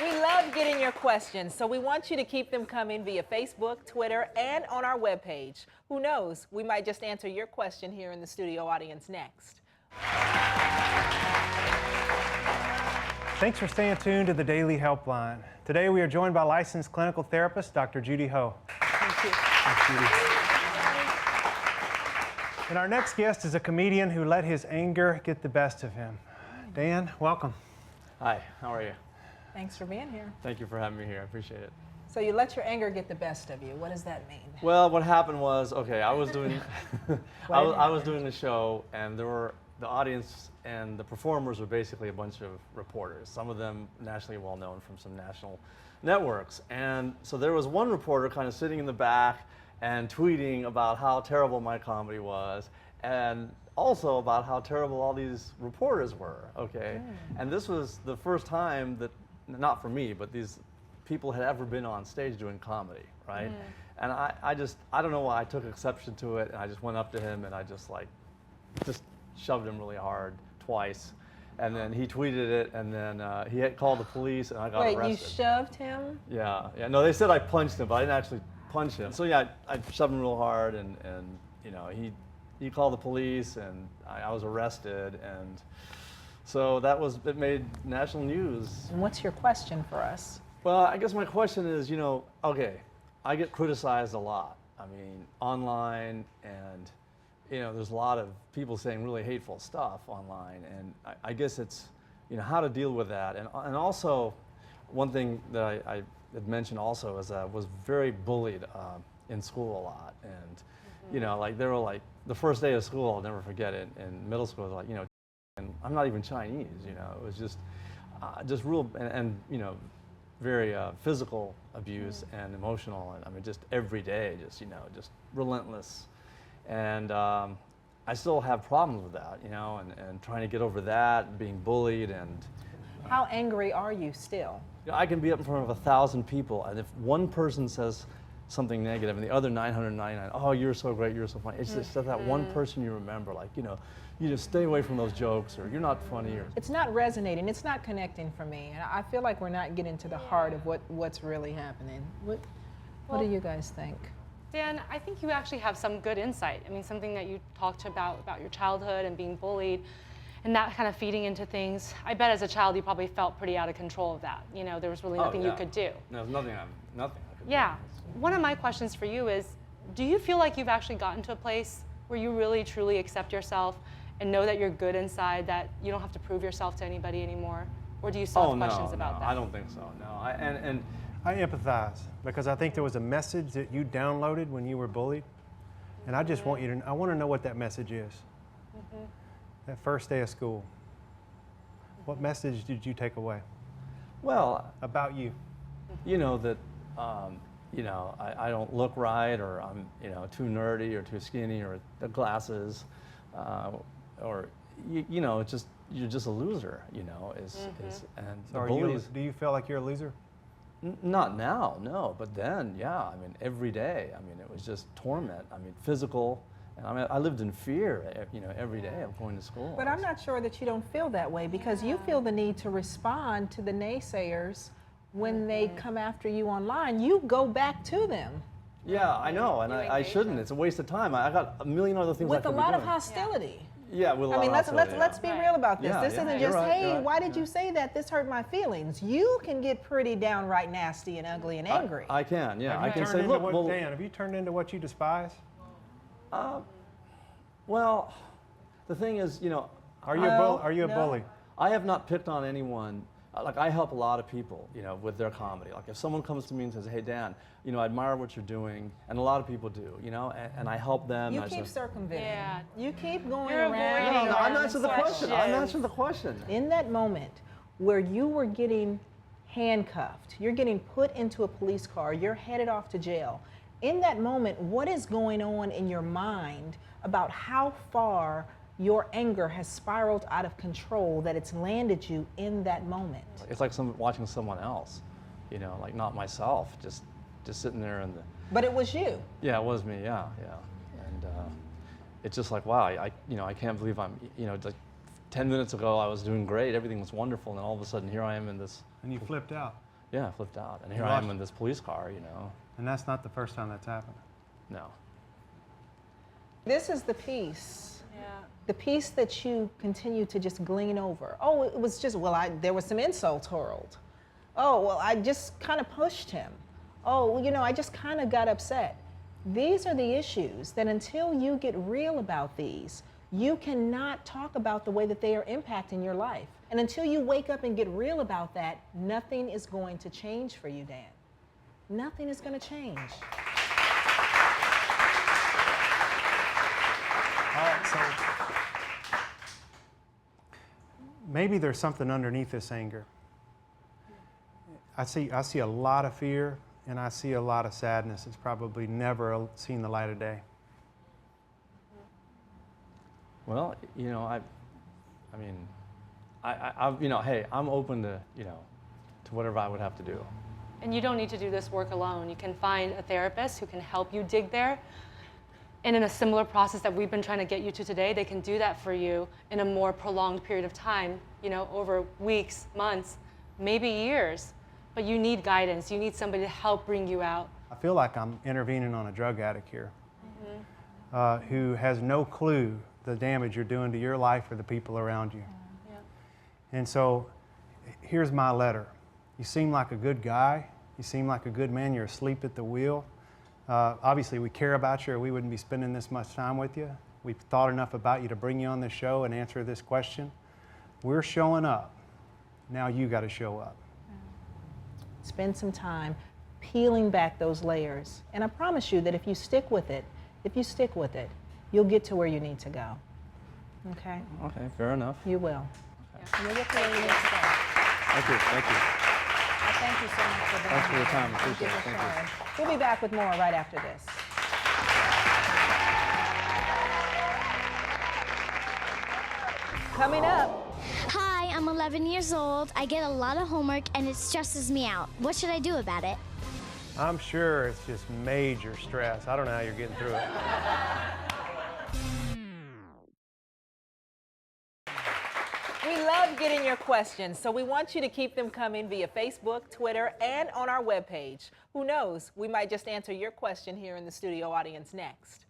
We love getting your questions, so we want you to keep them coming via Facebook, Twitter, and on our webpage. Who knows, we might just answer your question here in the studio audience next. Thanks for staying tuned to the Daily Helpline. Today we are joined by licensed clinical therapist, Dr. Judy Ho. Thank you. Thanks, Judy. And our next guest is a comedian who let his anger get the best of him. Dan, welcome. Hi, how are you? Thanks for being here. Thank you for having me here. I appreciate it. So you let your anger get the best of you. What does that mean? Well, what happened was, okay, I was doing I was doing a show, and there were the audience and the performers were basically a bunch of reporters, some of them nationally well known from some national networks. And so there was one reporter kind of sitting in the back and tweeting about how terrible my comedy was, and also about how terrible all these reporters were, okay? And this was the first time that, not for me, but these people had ever been on stage doing comedy, right? And I don't know why I took exception to it, and I just went up to him and I just shoved him really hard twice. And then he tweeted it, and then he had called the police, and I got arrested. Wait, you shoved him? Yeah. No, they said I punched him, but I didn't actually punch him. So yeah, I shoved him real hard, and you know, he called the police, and I was arrested, and so it made national news. And what's your question for us? Well, I guess my question is, you know, okay, I get criticized a lot. I mean, online, and you know, there's a lot of people saying really hateful stuff online, and I guess it's, you know, how to deal with that. And also, one thing that I had mentioned also is I was very bullied in school a lot. And, you know, like, they were like, the first day of school, I'll never forget it, in middle school, like, you know, and I'm not even Chinese, you know, it was just real, and you know, very physical abuse and emotional, and I mean, just every day, just, you know, just relentless. And I still have problems with that, you know, and trying to get over that, being bullied, and... How angry are you still? You know, I can be up in front of 1,000 people, and if one person says something negative, and the other 999, oh, you're so great, you're so funny, it's just that one person you remember, like, you know, you just stay away from those jokes, or you're not funny, or... It's not resonating, it's not connecting for me, and I feel like we're not getting to the heart of what's really happening. What do you guys think? Dan, I think you actually have some good insight. I mean, something that you talked about your childhood and being bullied, and that kind of feeding into things. I bet as a child you probably felt pretty out of control of that. You know, there was really nothing you could do. No, there's nothing I could do. Yeah. One of my questions for you is, do you feel like you've actually gotten to a place where you really, truly accept yourself and know that you're good inside, that you don't have to prove yourself to anybody anymore? Or do you still have questions about that? I don't think so, no. I empathize, because I think there was a message that you downloaded when you were bullied, and I just want you to, I want to know what that message is. That first day of school, what message did you take away? Well, about you. You know, that, you know, I don't look right, or I'm, you know, too nerdy, or too skinny, or the glasses, or, you know, it's just, you're just a loser, you know, and so do you feel like you're a loser? Not now, no, but then, yeah, I mean, every day, I mean, it was just torment, I mean, physical, and I mean, I lived in fear, you know, every day of going to school. But I'm not sure that you don't feel that way, because you feel the need to respond to the naysayers when they come after you online. You go back to them. Yeah, I know, and I shouldn't. It's a waste of time. I got a million other things I could be doing. With a lot of hostility. Yeah, with a lot of hostility. Let's be real about this. This isn't just, hey, right, why did you say that? This hurt my feelings. You can get pretty downright nasty and ugly and angry. I can, yeah. I can say, look, well, Dan, have you turned into what you despise? Well, the thing is, you know, are you a bully? I have not picked on anyone. Like, I help a lot of people, you know, with their comedy. Like, if someone comes to me and says, hey, Dan, you know, I admire what you're doing, and a lot of people do, you know, and I help them. You keep circumventing. Yeah. You keep going You're around. No, I'm answering the question. I'm answering the question. In that moment where you were getting handcuffed, you're getting put into a police car, you're headed off to jail. In that moment, what is going on in your mind about how far your anger has spiraled out of control, that it's landed you in that moment? It's like watching someone else, you know, like not myself, just sitting there in the... But it was you. Yeah, it was me, yeah. And it's just like, wow, you know, I can't believe I'm, you know, like 10 minutes ago I was doing great, everything was wonderful, and then all of a sudden here I am in this... And you flipped out. Yeah, I flipped out. And here You I am lost- in this police car, you know. And that's not the first time that's happened. No. This is the piece. Yeah. The piece that you continue to just glean over. Oh, it was just, well, there was some insults hurled. Oh, well, I just kind of pushed him. Oh, well, you know, I just kind of got upset. These are the issues that until you get real about these, you cannot talk about the way that they are impacting your life. And until you wake up and get real about that, nothing is going to change for you, Dan. Nothing is going to change. All right, so maybe there's something underneath this anger. I see a lot of fear, and I see a lot of sadness. It's probably never seen the light of day. Well, you know, I mean, you know, hey, I'm open to, you know, to whatever I would have to do. And you don't need to do this work alone. You can find a therapist who can help you dig there. And in a similar process that we've been trying to get you to today, they can do that for you in a more prolonged period of time, you know, over weeks, months, maybe years. But you need guidance. You need somebody to help bring you out. I feel like I'm intervening on a drug addict here who has no clue the damage you're doing to your life or the people around you. Yeah. And so here's my letter. You seem like a good guy. You seem like a good man. You're asleep at the wheel. Obviously, we care about you or we wouldn't be spending this much time with you. We've thought enough about you to bring you on this show and answer this question. We're showing up. Now you got to show up. Spend some time peeling back those layers. And I promise you that if you stick with it, you'll get to where you need to go. Okay? Okay, fair enough. You will. Yeah. You'll get to where you need to go. Thank you, thank you. I thank you so much for being Thanks for your here. time. Thank Appreciate it. for Thank you. sharing. We'll be back with more right after this. Coming up, Hi, I'm 11 years old. I get a lot of homework and it stresses me out. What should I do about it? I'm sure it's just major stress. I don't know how you're getting through it. we love getting your questions, so we want you to keep them coming via Facebook, Twitter, and on our webpage. Who knows, we might just answer your question here in the studio audience next.